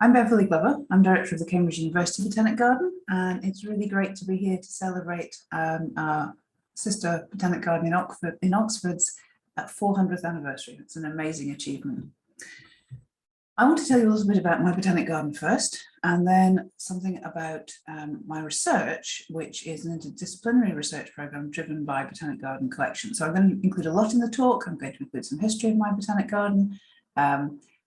I'm Beverley Glover. I'm director of the Cambridge University Botanic Garden, and it's really great to be here to celebrate our sister Botanic Garden in Oxford's 400th anniversary. It's an amazing achievement. I want to tell you a little bit about my Botanic Garden first, and then something about my research, which is an interdisciplinary research program driven by Botanic Garden collection. So I'm going to include a lot in the talk. I'm going to include some history of my Botanic Garden,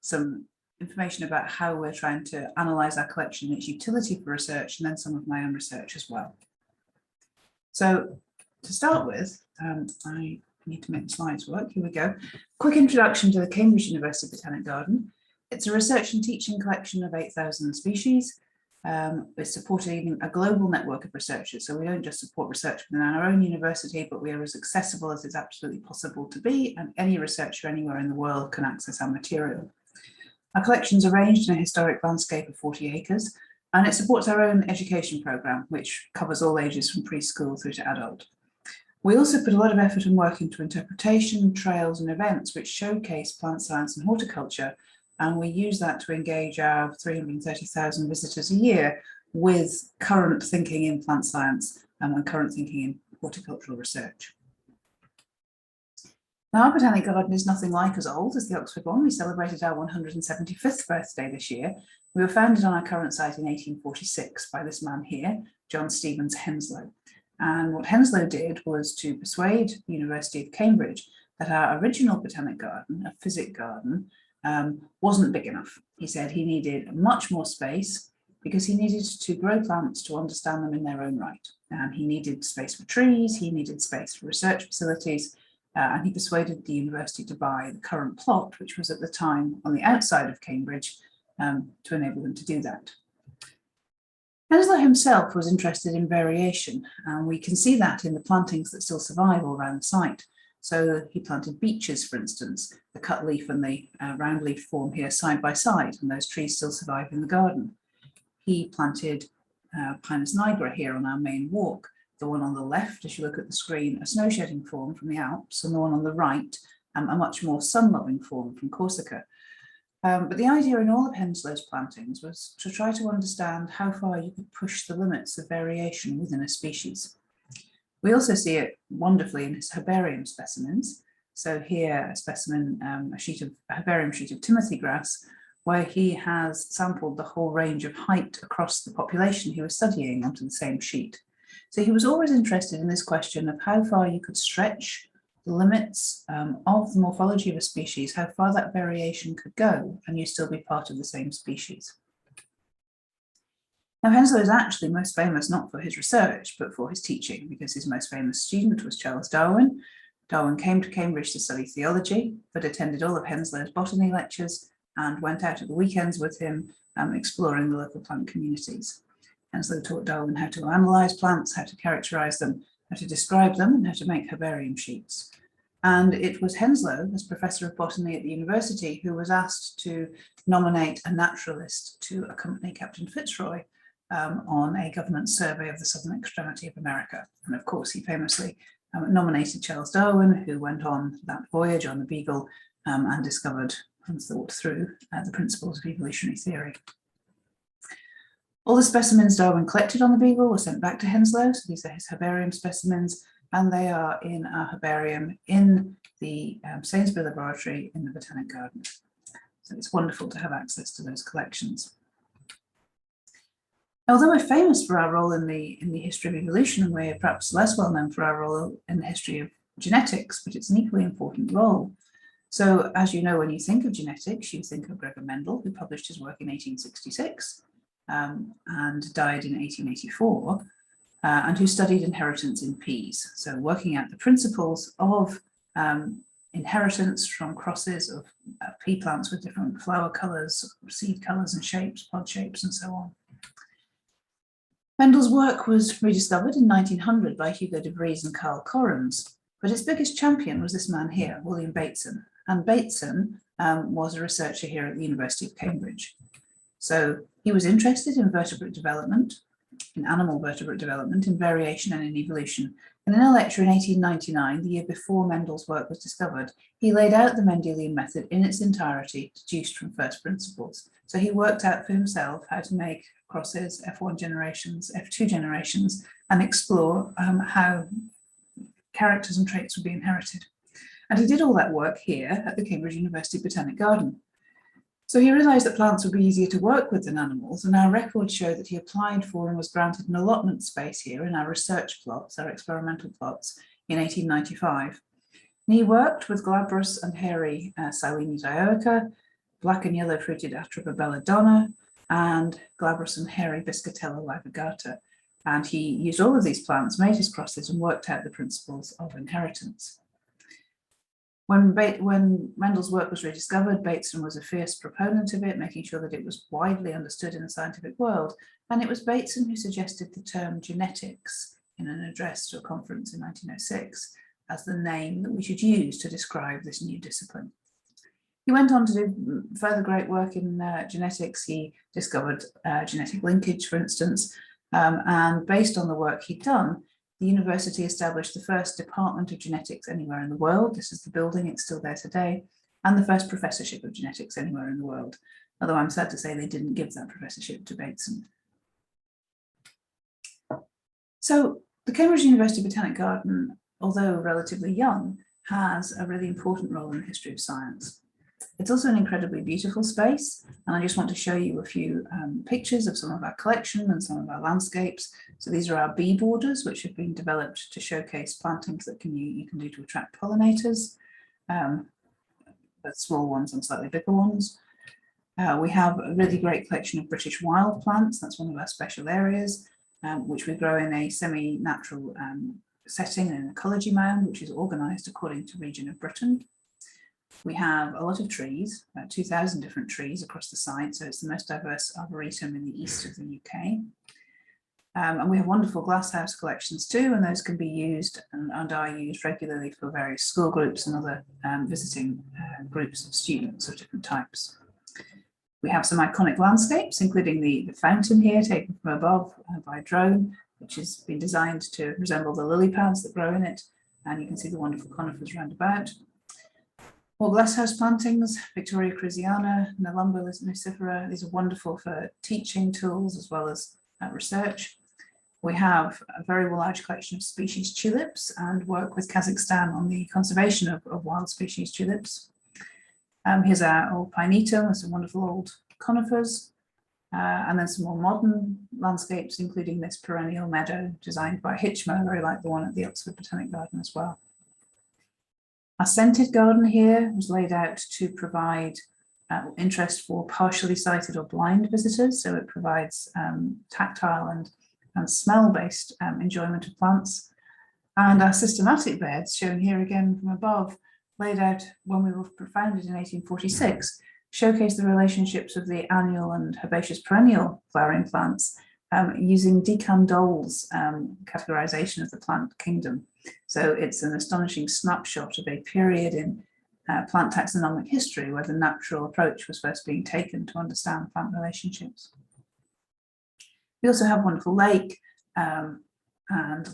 some information about how we're trying to analyse our collection and its utility for research, and then some of my own research as well. So to start with, I need to make the slides work. Here we go. Quick introduction to the Cambridge University Botanic Garden. It's a research and teaching collection of 8,000 species. It's supporting a global network of researchers. So we don't just support research within our own university, but we are as accessible as it's absolutely possible to be, and any researcher anywhere in the world can access our material. Our collection is arranged in a historic landscape of 40 acres, and it supports our own education programme, which covers all ages from preschool through to adult. We also put a lot of effort and work into interpretation, trails and events which showcase plant science and horticulture, and we use that to engage our 330,000 visitors a year with current thinking in plant science and current thinking in horticultural research. Now, our Botanic Garden is nothing like as old as the Oxford one. We celebrated our 175th birthday this year. We were founded on our current site in 1846 by this man here, John Stevens Henslow. And what Henslow did was to persuade the University of Cambridge that our original Botanic Garden, a physic garden, wasn't big enough. He said he needed much more space because he needed to grow plants to understand them in their own right. And he needed space for trees, he needed space for research facilities, and he persuaded the university to buy the current plot, which was at the time on the outside of Cambridge, to enable them to do that. Henslow himself was interested in variation, and we can see that in the plantings that still survive all around the site. So he planted beeches, for instance, the cut leaf and the round leaf form here side by side, and those trees still survive in the garden. He planted Pinus nigra here on our main walk. The one on the left, as you look at the screen, a snow shedding form from the Alps, and the one on the right, a much more sun-loving form from Corsica. But the idea in all of Henslow's plantings was to try to understand how far you could push the limits of variation within a species. We also see it wonderfully in his herbarium specimens. So here, a specimen, a herbarium sheet of Timothy grass, where he has sampled the whole range of height across the population he was studying onto the same sheet. So he was always interested in this question of how far you could stretch the limits of the morphology of a species, how far that variation could go, and you still be part of the same species. Now, Henslow is actually most famous not for his research, but for his teaching, because his most famous student was Charles Darwin. Darwin came to Cambridge to study theology, but attended all of Henslow's botany lectures and went out at the weekends with him, exploring the local plant communities. Henslow taught Darwin how to analyse plants, how to characterise them, how to describe them, and how to make herbarium sheets. And it was Henslow, as Professor of Botany at the university, who was asked to nominate a naturalist to accompany Captain Fitzroy on a government survey of the southern extremity of America. And of course, he famously nominated Charles Darwin, who went on that voyage on the Beagle and discovered and thought through the principles of evolutionary theory. All the specimens Darwin collected on the Beagle were sent back to Henslow. So these are his herbarium specimens, and they are in our herbarium in the Sainsbury Laboratory in the Botanic Garden. So it's wonderful to have access to those collections. Although we're famous for our role in the history of evolution, and we're perhaps less well known for our role in the history of genetics, but it's an equally important role. So as you know, when you think of genetics, you think of Gregor Mendel, who published his work in 1866 and died in 1884, and who studied inheritance in peas. So working out the principles of inheritance from crosses of pea plants with different flower colours, seed colours and shapes, pod shapes, and so on. Mendel's work was rediscovered in 1900 by Hugo de Vries and Carl Correns, but its biggest champion was this man here, William Bateson. And Bateson was a researcher here at the University of Cambridge. So he was interested in vertebrate development, in animal vertebrate development, in variation and in evolution. And in a lecture in 1899, the year before Mendel's work was discovered, he laid out the Mendelian method in its entirety, deduced from first principles. So he worked out for himself how to make crosses, F1 generations, F2 generations, and explore how characters and traits would be inherited. And he did all that work here at the Cambridge University Botanic Garden. So he realised that plants would be easier to work with than animals, and our records show that he applied for and was granted an allotment space here in our research plots, our experimental plots, in 1895. And he worked with glabrous and hairy Silene dioica, black and yellow fruited Atropa belladonna, and glabrous and hairy Biscatella livigata. And he used all of these plants, made his crosses, and worked out the principles of inheritance. When Mendel's work was rediscovered, Bateson was a fierce proponent of it, making sure that it was widely understood in the scientific world. And it was Bateson who suggested the term genetics in an address to a conference in 1906 as the name that we should use to describe this new discipline. He went on to do further great work in genetics. He discovered genetic linkage, for instance, and based on the work he'd done, the university established the first department of genetics anywhere in the world. This is the building, it's still there today, and the first professorship of genetics anywhere in the world. Although I'm sad to say they didn't give that professorship to Bateson. So the Cambridge University Botanic Garden, although relatively young, has a really important role in the history of science. It's also an incredibly beautiful space, and I just want to show you a few pictures of some of our collection and some of our landscapes. So these are our bee borders, which have been developed to showcase plantings that you can do to attract pollinators, both small ones and slightly bigger ones. We have a really great collection of British wild plants. That's one of our special areas, which we grow in a semi-natural setting in an ecology mound, which is organised according to region of Britain. We have a lot of trees, about 2,000 different trees across the site, so it's the most diverse arboretum in the east of the UK. And we have wonderful glasshouse collections too, and those can be used and are used regularly for various school groups and other visiting groups of students of different types. We have some iconic landscapes, including the fountain here taken from above by drone, which has been designed to resemble the lily pads that grow in it, and you can see the wonderful conifers round about. More glasshouse plantings, Victoria cruziana, Nelumbo nucifera. These are wonderful for teaching tools as well as research. We have a very large collection of species tulips and work with Kazakhstan on the conservation of wild species tulips. Here's our old pinetum with some wonderful old conifers, and then some more modern landscapes, including this perennial meadow designed by Hitchmer, very like the one at the Oxford Botanic Garden as well. Our scented garden here was laid out to provide interest for partially sighted or blind visitors. So it provides tactile and smell-based enjoyment of plants. And our systematic beds, shown here again from above, laid out when we were founded in 1846, showcase the relationships of the annual and herbaceous perennial flowering plants using de Candolle's categorization of the plant kingdom. So it's an astonishing snapshot of a period in plant taxonomic history where the natural approach was first being taken to understand plant relationships. We also have a wonderful lake and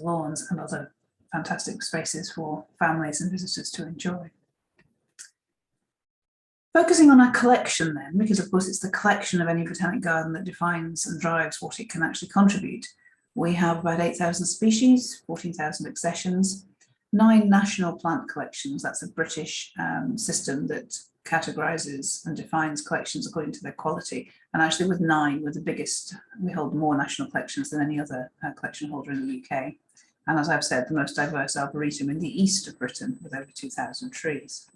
lawns and other fantastic spaces for families and visitors to enjoy. Focusing on our collection then, because of course it's the collection of any botanic garden that defines and drives what it can actually contribute. We have about 8,000 species, 14,000 accessions, 9 national plant collections. That's a British system that categorises and defines collections according to their quality. And actually with 9, we're the biggest. We hold more national collections than any other collection holder in the UK. And as I've said, the most diverse arboretum in the east of Britain with over 2,000 trees.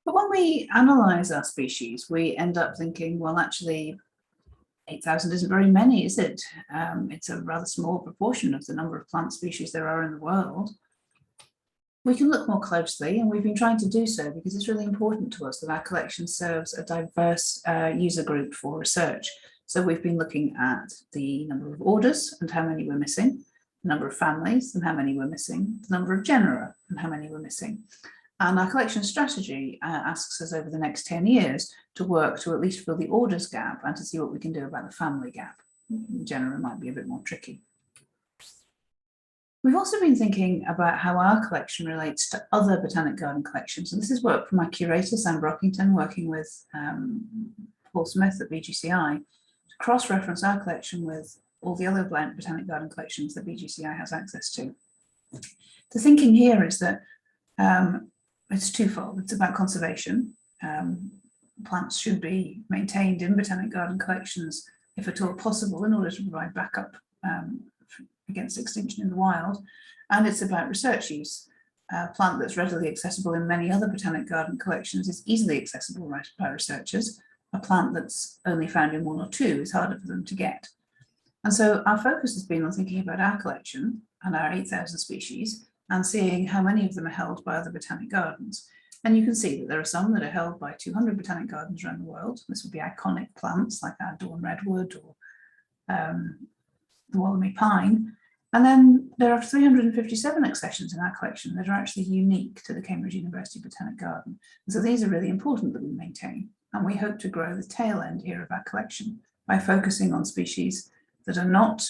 But when we analyse our species, we end up thinking, well, actually, 8,000 isn't very many, is it? It's a rather small proportion of the number of plant species there are in the world. We can look more closely, and we've been trying to do so because it's really important to us that our collection serves a diverse user group for research. So we've been looking at the number of orders and how many we're missing, the number of families and how many we're missing, the number of genera and how many we're missing. And our collection strategy asks us over the next 10 years to work to at least fill the orders gap and to see what we can do about the family gap. Genera might be a bit more tricky. We've also been thinking about how our collection relates to other Botanic Garden collections. And this is work from my curator, Sam Brockington, working with Paul Smith at BGCI, to cross-reference our collection with all the other Botanic Garden collections that BGCI has access to. The thinking here is that it's twofold. It's about conservation. Plants should be maintained in Botanic Garden collections, if at all possible, in order to provide backup against extinction in the wild. And it's about research use. A plant that's readily accessible in many other Botanic Garden collections is easily accessible by researchers. A plant that's only found in 1 or 2 is harder for them to get. And so our focus has been on thinking about our collection and our 8,000 species and seeing how many of them are held by other Botanic Gardens. And you can see that there are some that are held by 200 Botanic Gardens around the world. This would be iconic plants like our Dawn Redwood or the Wollemi Pine. And then there are 357 accessions in our collection that are actually unique to the Cambridge University Botanic Garden. And so these are really important that we maintain. And we hope to grow the tail end here of our collection by focusing on species that are not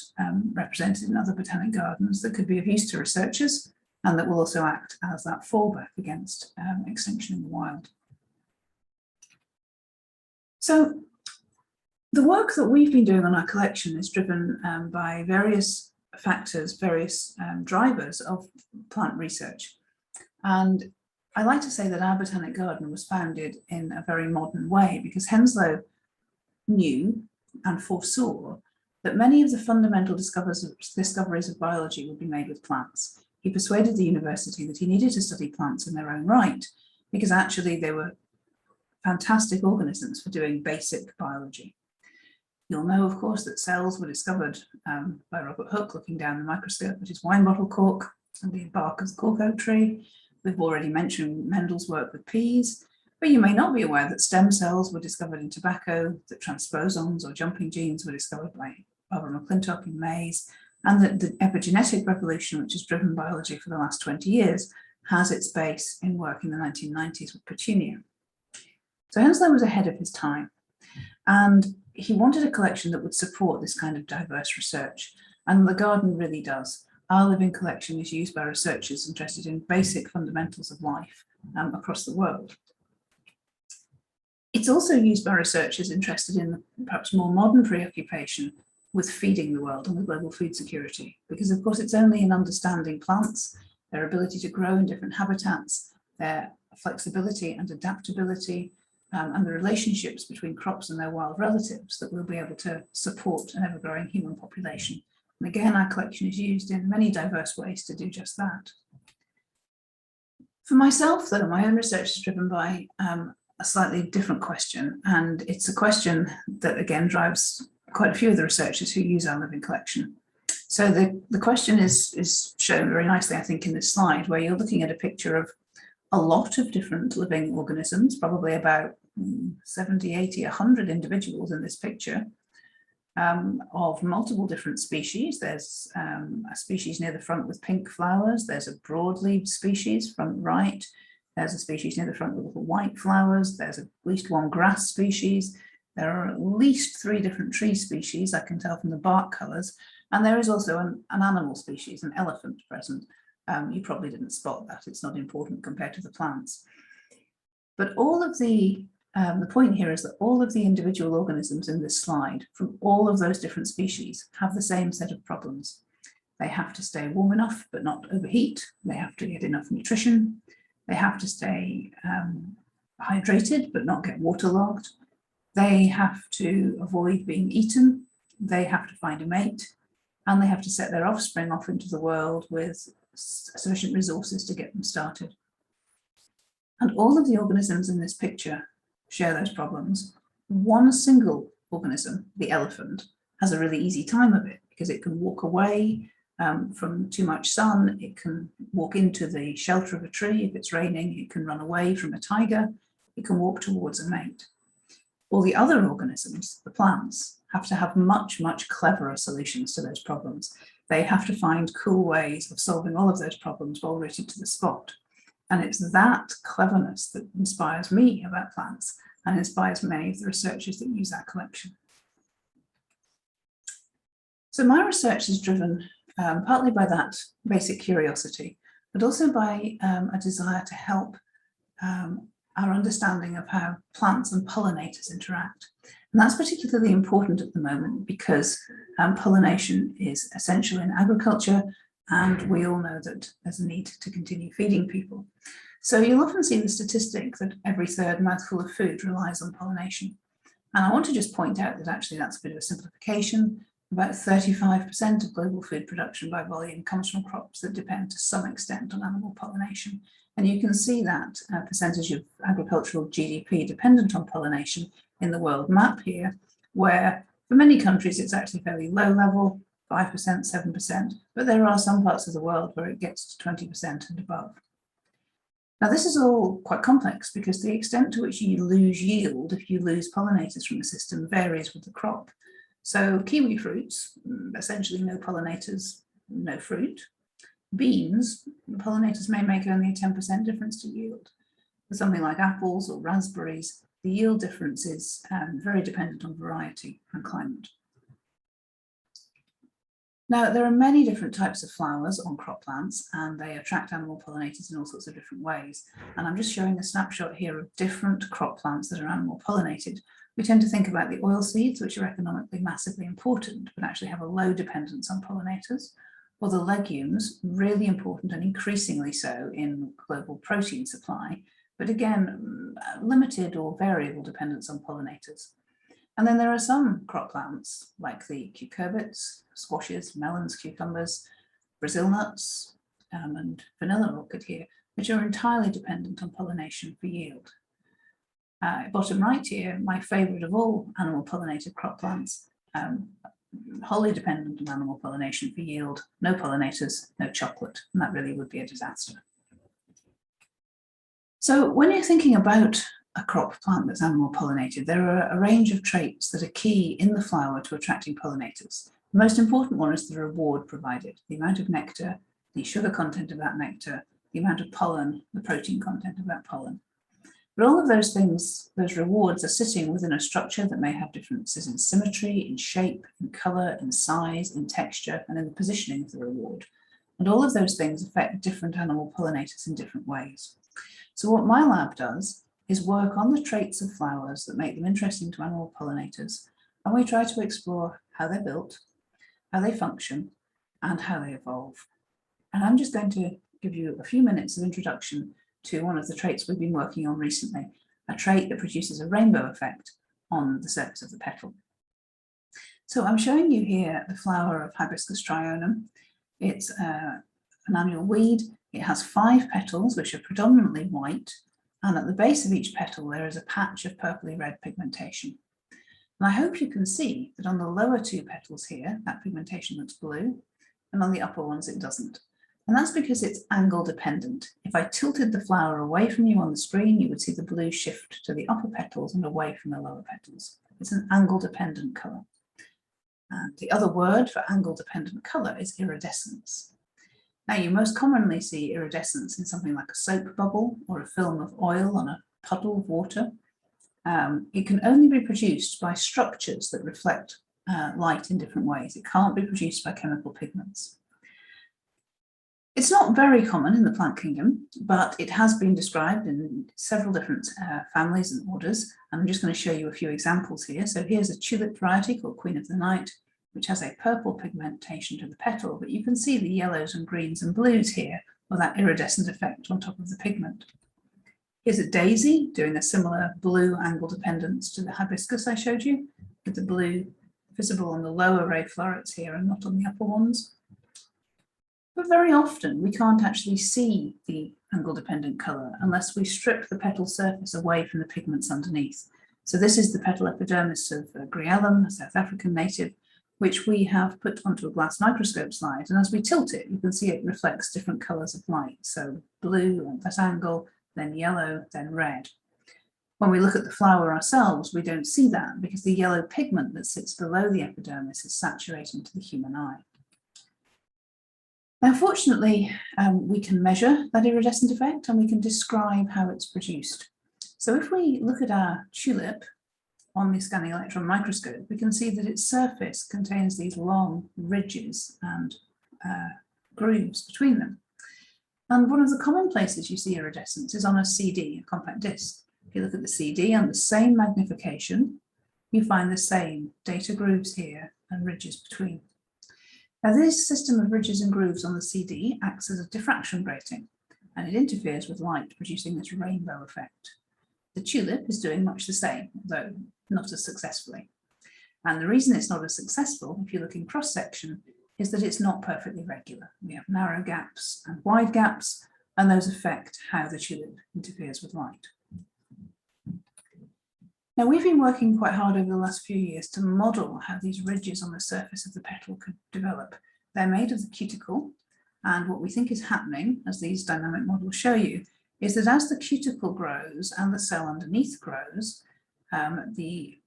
represented in other Botanic Gardens that could be of use to researchers and that will also act as that fallback against extinction in the wild. So the work that we've been doing on our collection is driven by various factors, various drivers of plant research. And I like to say that our Botanic Garden was founded in a very modern way because Henslow knew and foresaw that many of the fundamental discoveries of biology would be made with plants. He persuaded the university that he needed to study plants in their own right because actually they were fantastic organisms for doing basic biology. You'll know, of course, that cells were discovered by Robert Hooke looking down the microscope at his wine bottle cork and the bark of the cork oak tree. We've already mentioned Mendel's work with peas, but you may not be aware that stem cells were discovered in tobacco, that transposons or jumping genes were discovered by Barbara McClintock in maize, and that the epigenetic revolution, which has driven biology for the last 20 years, has its base in work in the 1990s with petunia. So Henslow was ahead of his time, and he wanted a collection that would support this kind of diverse research, and the garden really does. Our living collection is used by researchers interested in basic fundamentals of life across the world. It's also used by researchers interested in perhaps more modern preoccupation with feeding the world and with global food security, because of course it's only in understanding plants, their ability to grow in different habitats, their flexibility and adaptability, and the relationships between crops and their wild relatives that we'll be able to support an ever-growing human population. And again, our collection is used in many diverse ways to do just that. For myself, though, my own research is driven by a slightly different question, and it's a question that again drives quite a few of the researchers who use our living collection. So the question is shown very nicely, I think, in this slide, where you're looking at a picture of a lot of different living organisms, probably about 70, 80, 100 individuals in this picture, of multiple different species. There's a species near the front with pink flowers. There's a broad-leaved species front right. There's a species near the front with little white flowers. There's at least one grass species. There are at least 3 different tree species, I can tell from the bark colours. And there is also an animal species, an elephant present. You probably didn't spot that. It's not important compared to the plants. But all of the point here is that all of the individual organisms in this slide from all of those different species have the same set of problems. They have to stay warm enough but not overheat. They have to get enough nutrition. They have to stay hydrated but not get waterlogged. They have to avoid being eaten. They have to find a mate. And they have to set their offspring off into the world with sufficient resources to get them started. And all of the organisms in this picture share those problems. One single organism, the elephant, has a really easy time of it because it can walk away from too much sun. It can walk into the shelter of a tree. If it's raining, it can run away from a tiger. It can walk towards a mate. All the other organisms, the plants, have to have much, much cleverer solutions to those problems. They have to find cool ways of solving all of those problems while rooted to the spot. And it's that cleverness that inspires me about plants and inspires many of the researchers that use our collection. So my research is driven partly by that basic curiosity, but also by a desire to help our understanding of how plants and pollinators interact. And that's particularly important at the moment because pollination is essential in agriculture, and we all know that there's a need to continue feeding people. So you'll often see the statistic that every third mouthful of food relies on pollination. And I want to just point out that actually that's a bit of a simplification. About 35% of global food production by volume comes from crops that depend to some extent on animal pollination. And you can see that percentage of agricultural GDP dependent on pollination in the world map here, where for many countries it's actually fairly low level, 5%, 7%, but there are some parts of the world where it gets to 20% and above. Now this is all quite complex because the extent to which you lose yield if you lose pollinators from the system varies with the crop. So kiwi fruits, essentially no pollinators, no fruit. Beans, the pollinators may make only a 10% difference to yield. For something like apples or raspberries, the yield difference is very dependent on variety and climate. Now, there are many different types of flowers on crop plants, and they attract animal pollinators in all sorts of different ways. And I'm just showing a snapshot here of different crop plants that are animal pollinated. We tend to think about the oilseeds, which are economically massively important, but actually have a low dependence on pollinators, or the legumes, really important and increasingly so in global protein supply, but again, limited or variable dependence on pollinators. And then there are some crop plants like the cucurbits, squashes, melons, cucumbers, Brazil nuts, and vanilla orchid here, which are entirely dependent on pollination for yield. Bottom right here, my favourite of all animal pollinated crop plants, wholly dependent on animal pollination for yield, no pollinators, no chocolate, and that really would be a disaster. So when you're thinking about a crop plant that's animal pollinated, there are a range of traits that are key in the flower to attracting pollinators. The most important one is the reward provided, the amount of nectar, the sugar content of that nectar, the amount of pollen, the protein content of that pollen. But all of those things, those rewards, are sitting within a structure that may have differences in symmetry, in shape, in colour, in size, in texture, and in the positioning of the reward. And all of those things affect different animal pollinators in different ways. So what my lab does is work on the traits of flowers that make them interesting to animal pollinators, and we try to explore how they're built, how they function, and how they evolve. And I'm just going to give you a few minutes of introduction to one of the traits we've been working on recently, a trait that produces a rainbow effect on the surface of the petal. So I'm showing you here the flower of Hibiscus trionum. It's an annual weed. It has 5 petals, which are predominantly white, and at the base of each petal there is a patch of purpley red pigmentation. And I hope you can see that on the lower 2 petals here, that pigmentation looks blue, and on the upper ones it doesn't. And that's because it's angle dependent. If I tilted the flower away from you on the screen, you would see the blue shift to the upper petals and away from the lower petals. It's an angle dependent colour. And the other word for angle dependent colour is iridescence. Now, you most commonly see iridescence in something like a soap bubble or a film of oil on a puddle of water. It can only be produced by structures that reflect light in different ways. It can't be produced by chemical pigments. It's not very common in the plant kingdom, but it has been described in several different families and orders. And I'm just going to show you a few examples here. So here's a tulip variety called Queen of the Night, which has a purple pigmentation to the petal, but you can see the yellows and greens and blues here with that iridescent effect on top of the pigment. Here's a daisy doing a similar blue angle dependence to the hibiscus I showed you, with the blue visible on the lower ray florets here and not on the upper ones. But very often we can't actually see the angle dependent colour unless we strip the petal surface away from the pigments underneath. So this is the petal epidermis of Griellum, a South African native, which we have put onto a glass microscope slide. And as we tilt it, you can see it reflects different colours of light. So blue at that angle, then yellow, then red. When we look at the flower ourselves, we don't see that because the yellow pigment that sits below the epidermis is saturating to the human eye. Now, fortunately, we can measure that iridescent effect and we can describe how it's produced. So if we look at our tulip on the scanning electron microscope, we can see that its surface contains these long ridges and grooves between them. And one of the common places you see iridescence is on a CD, a compact disc. If you look at the CD on the same magnification, you find the same data grooves here and ridges between. Now, this system of ridges and grooves on the CD acts as a diffraction grating, and it interferes with light, producing this rainbow effect. The tulip is doing much the same, though not as successfully. And the reason it's not as successful, if you look in cross-section, is that it's not perfectly regular. We have narrow gaps and wide gaps, and those affect how the tulip interferes with light. Now, we've been working quite hard over the last few years to model how these ridges on the surface of the petal could develop. They're made of the cuticle, and what we think is happening, as these dynamic models show you, is that as the cuticle grows and the cell underneath grows, the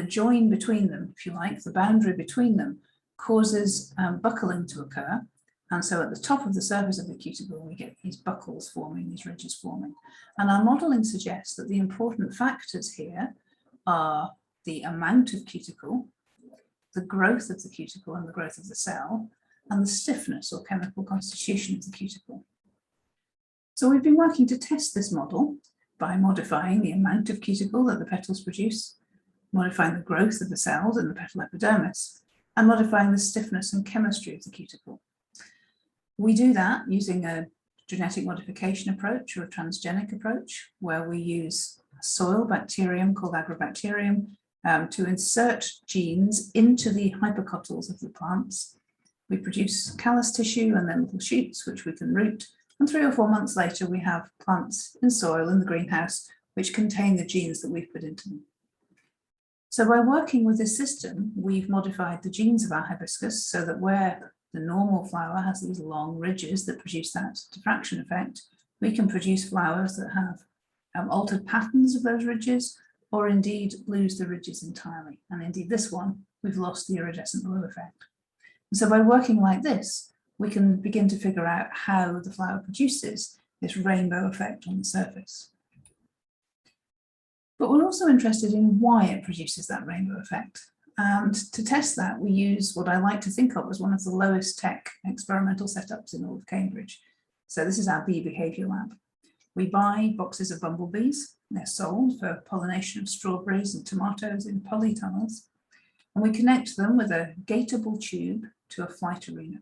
join between them, if you like, the boundary between them, causes buckling to occur. And so at the top of the surface of the cuticle, we get these buckles forming, these ridges forming. And our modelling suggests that the important factors here are the amount of cuticle, the growth of the cuticle and the growth of the cell, and the stiffness or chemical constitution of the cuticle. So we've been working to test this model by modifying the amount of cuticle that the petals produce, modifying the growth of the cells in the petal epidermis, and modifying the stiffness and chemistry of the cuticle. We do that using a genetic modification approach or a transgenic approach, where we use a soil bacterium called agrobacterium to insert genes into the hypocotyls of the plants. We produce callus tissue and then little shoots, which we can root. And 3 or 4 months later, we have plants in soil in the greenhouse, which contain the genes that we've put into them. So by working with this system, we've modified the genes of our hibiscus so that where the normal flower has these long ridges that produce that diffraction effect, we can produce flowers that have altered patterns of those ridges, or indeed lose the ridges entirely. And indeed this one, we've lost the iridescent blue effect. And so by working like this, we can begin to figure out how the flower produces this rainbow effect on the surface. But we're also interested in why it produces that rainbow effect. And to test that, we use what I like to think of as one of the lowest tech experimental setups in all of Cambridge. So this is our bee behaviour lab. We buy boxes of bumblebees. They're sold for pollination of strawberries and tomatoes in polytunnels. And we connect them with a gateable tube to a flight arena.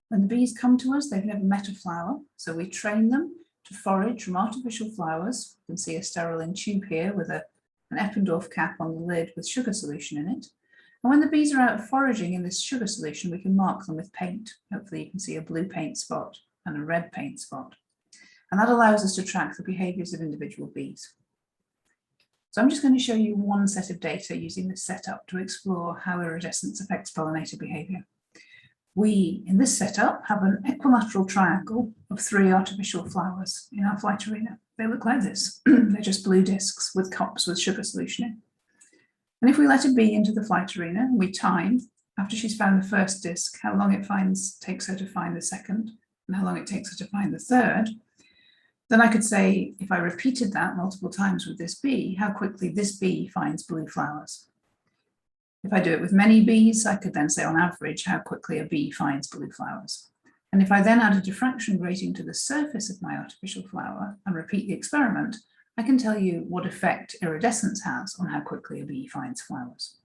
When the bees come to us, they've never met a flower, so we train them to forage from artificial flowers. You can see a sterile tube here with an Eppendorf cap on the lid with sugar solution in it. And when the bees are out foraging in this sugar solution, we can mark them with paint. Hopefully you can see a blue paint spot and a red paint spot. And that allows us to track the behaviours of individual bees. So I'm just going to show you one set of data using this setup to explore how iridescence affects pollinator behaviour. We, in this setup, have an equilateral triangle of 3 artificial flowers in our flight arena. They look like this. They're just blue discs with cups with sugar solution in. And if we let a bee into the flight arena, we time, after she's found the first disc, how long it takes her to find the second, and how long it takes her to find the third, then I could say, if I repeated that multiple times with this bee, how quickly this bee finds blue flowers. If I do it with many bees, I could then say on average how quickly a bee finds blue flowers. And if I then add a diffraction grating to the surface of my artificial flower and repeat the experiment, I can tell you what effect iridescence has on how quickly a bee finds flowers.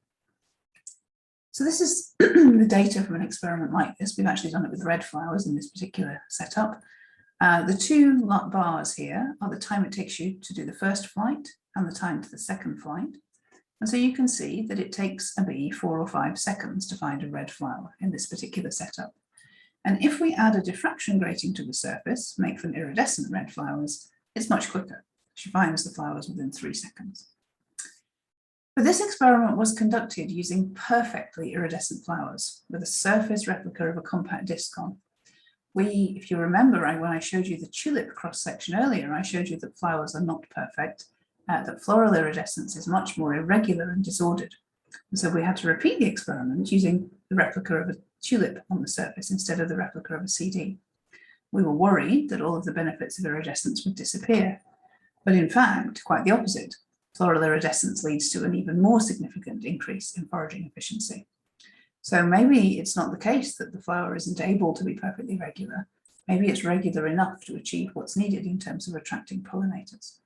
So this is the data from an experiment like this. We've actually done it with red flowers in this particular setup. The 2 bars here are the time it takes you to do the first flight and the time to the second flight. And so you can see that it takes a bee 4 or 5 seconds to find a red flower in this particular setup. And if we add a diffraction grating to the surface, make them iridescent red flowers, it's much quicker. She finds the flowers within 3 seconds. But this experiment was conducted using perfectly iridescent flowers with a surface replica of a compact disc on. If you remember, when I showed you the tulip cross-section earlier, I showed you that flowers are not perfect, that floral iridescence is much more irregular and disordered. And so we had to repeat the experiment using the replica of a tulip on the surface instead of the replica of a CD. We were worried that all of the benefits of iridescence would disappear, but in fact, quite the opposite. Floral iridescence leads to an even more significant increase in foraging efficiency. So maybe it's not the case that the flower isn't able to be perfectly regular. Maybe it's regular enough to achieve what's needed in terms of attracting pollinators.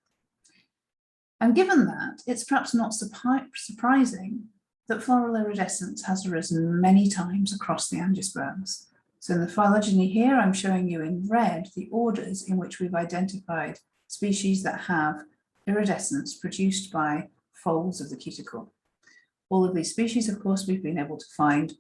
And given that, it's perhaps not surprising that floral iridescence has arisen many times across the angiosperms. So in the phylogeny here, I'm showing you in red the orders in which we've identified species that have iridescence produced by folds of the cuticle. All of these species, of course, we've been able to find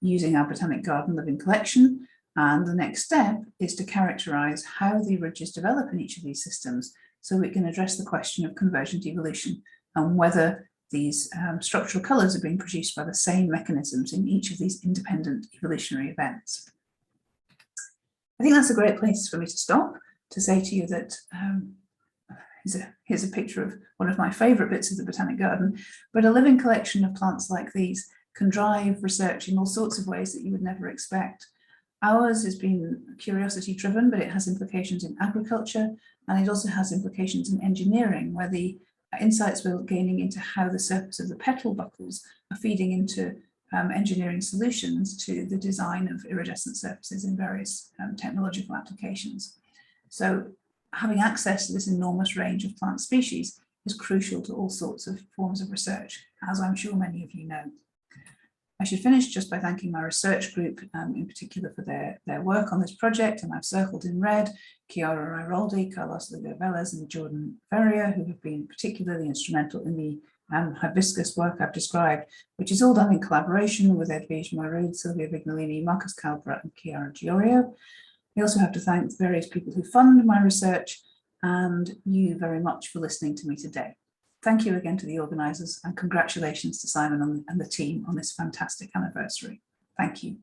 using our Botanic Garden living collection. And the next step is to characterize how the ridges develop in each of these systems so we can address the question of convergent evolution and whether these structural colors are being produced by the same mechanisms in each of these independent evolutionary events. I think that's a great place for me to stop, to say to you that here's a picture of one of my favorite bits of the Botanic Garden, but a living collection of plants like these can drive research in all sorts of ways that you would never expect. Ours has been curiosity driven, but it has implications in agriculture, and it also has implications in engineering, where the insights we're gaining into how the surface of the petal buckles are feeding into engineering solutions to the design of iridescent surfaces in various technological applications. So having access to this enormous range of plant species is crucial to all sorts of forms of research, as I'm sure many of you know. I should finish just by thanking my research group, in particular for their work on this project, and I've circled in red Chiara Riroldi, Carlos Ligoveles and Jordan Ferrier, who have been particularly instrumental in the hibiscus work I've described, which is all done in collaboration with Edwige Marud, Silvia Vignolini, Marcus Calbra and Chiara Giorio. We also have to thank various people who fund my research and you very much for listening to me today. Thank you again to the organisers and congratulations to Simon and the team on this fantastic anniversary. Thank you.